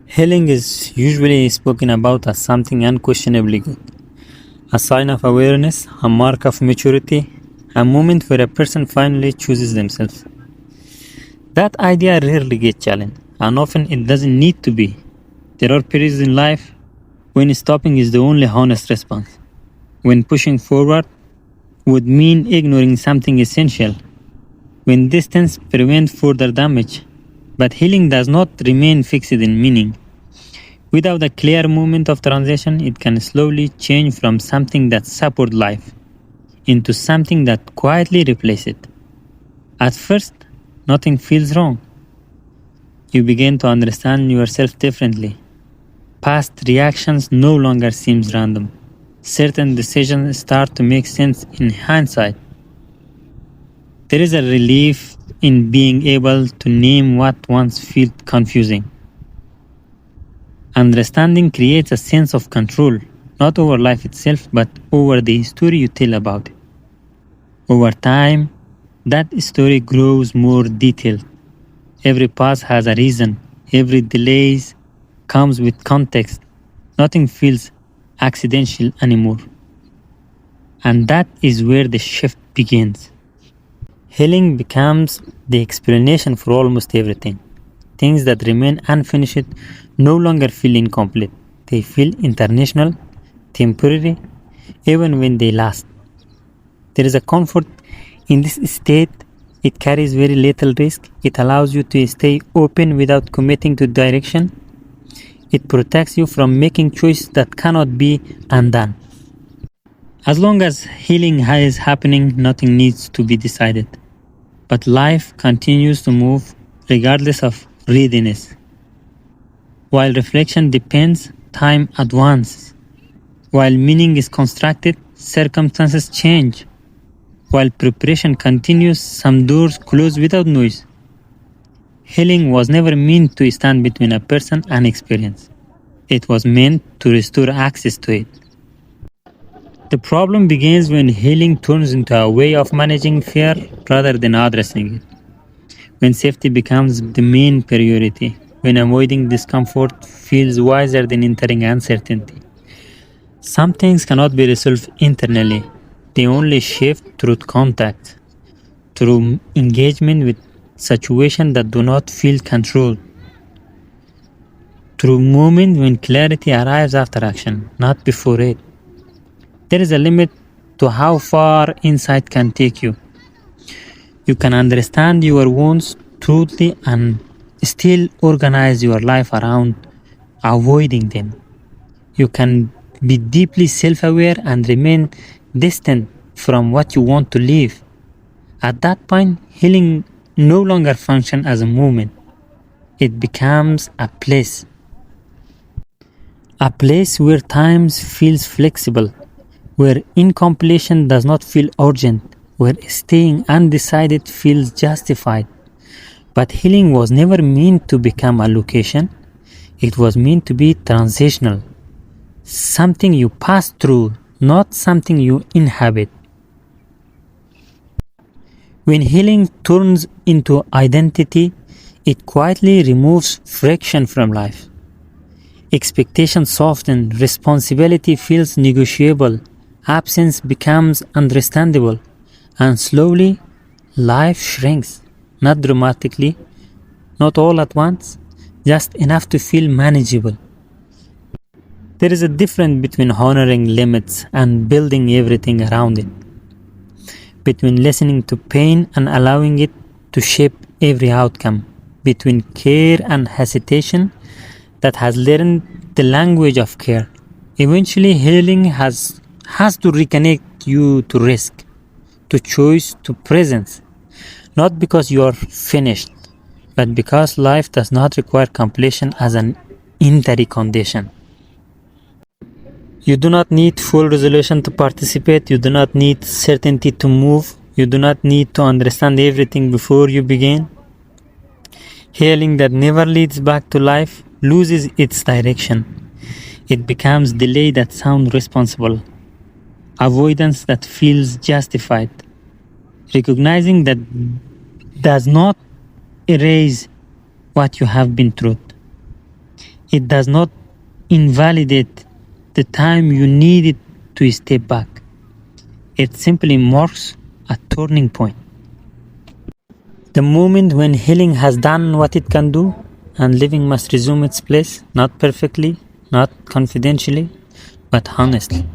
Healing is usually spoken about as something unquestionably good, a sign of awareness, a mark of maturity, a moment where a person finally chooses themselves. That idea rarely gets challenged, and often it doesn't need to be. There are periods in life when stopping is the only honest response, when pushing forward would mean ignoring something essential, when distance prevents further damage. But healing does not remain fixed in meaning. Without a clear moment of transition, it can slowly change from something that supports life into something that quietly replaces it. At first, nothing feels wrong. You begin to understand yourself differently. Past reactions no longer seem random. Certain decisions start to make sense in hindsight. There is a relief in being able to name what once felt confusing. Understanding creates a sense of control, not over life itself, but over the story you tell about it. Over time, that story grows more detailed. Every pause has a reason, every delay comes with context. Nothing feels accidental anymore. And that is where the shift begins. Healing becomes the explanation for almost everything. Things that remain unfinished no longer feel incomplete. They feel international, temporary, even when they last. There is a comfort in this state. It carries very little risk. It allows you to stay open without committing to direction. It protects you from making choices that cannot be undone. As long as healing is happening, nothing needs to be decided. But life continues to move regardless of readiness. While reflection depends, time advances. While meaning is constructed, circumstances change. While preparation continues, some doors close without noise. Healing was never meant to stand between a person and experience. It was meant to restore access to it. The problem begins when healing turns into a way of managing fear rather than addressing it. When safety becomes the main priority, when avoiding discomfort feels wiser than entering uncertainty. Some things cannot be resolved internally. They only shift through contact, through engagement with situations that do not feel controlled, through moments when clarity arrives after action, not before it. There is a limit to how far insight can take you. You can understand your wounds truly and still organize your life around avoiding them. You can be deeply self aware and remain distant from what you want to live. At that point, healing no longer functions as a movement, it becomes a place where time feels flexible, where incompletion does not feel urgent, where staying undecided feels justified. But healing was never meant to become a location, it was meant to be transitional, something you pass through, not something you inhabit. When healing turns into identity, it quietly removes friction from life. Expectations soften, responsibility feels negotiable, absence becomes understandable, and slowly life shrinks. Not dramatically, not all at once, just enough to feel manageable. There is a difference between honoring limits and building everything around it, between listening to pain and allowing it to shape every outcome, between care and hesitation that has learned the language of care. Eventually, healing has to reconnect you to risk, to choice, to presence, not because you are finished, but because life does not require completion as an entire condition. You do not need full resolution to participate. You do not need certainty to move. You do not need to understand everything before you begin. Healing that never leads back to life loses its direction. It becomes delay that sounds responsible, avoidance that feels justified. Recognizing that does not erase what you have been through. It does not invalidate the time you needed to step back. It simply marks a turning point. The moment when healing has done what it can do and living must resume its place, not perfectly, not confidentially, but honestly.